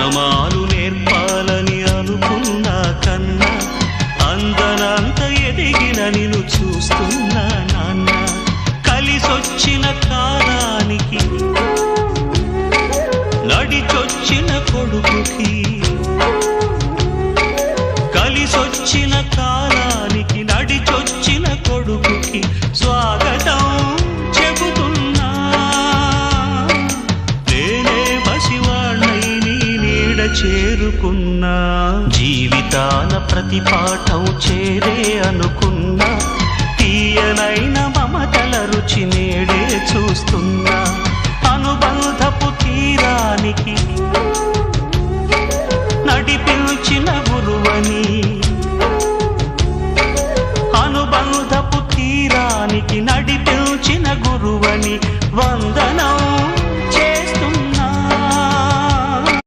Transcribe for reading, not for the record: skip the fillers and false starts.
ప్రణమాలు నేర్పాలని అనుకున్నా కన్నా అందనంత ఎదిగిన నిన్ను చూస్తున్నా నాన్న. కలిసొచ్చిన కాలానికి నడిచొచ్చిన కొడుకుకి, కలిసొచ్చిన కాలానికి నడిచొచ్చిన కొడుకుకి స్వాగతం చెబుతున్నా. నేనే పసివాణ్ణై నీ నీడ చేరుకున్నా. జీవితాన ప్రతి పాఠం చేరే అనుకున్నా. తీయనైన మమతల రుచి నేడే చూస్తున్నా. అనుబంధపు తీరానికి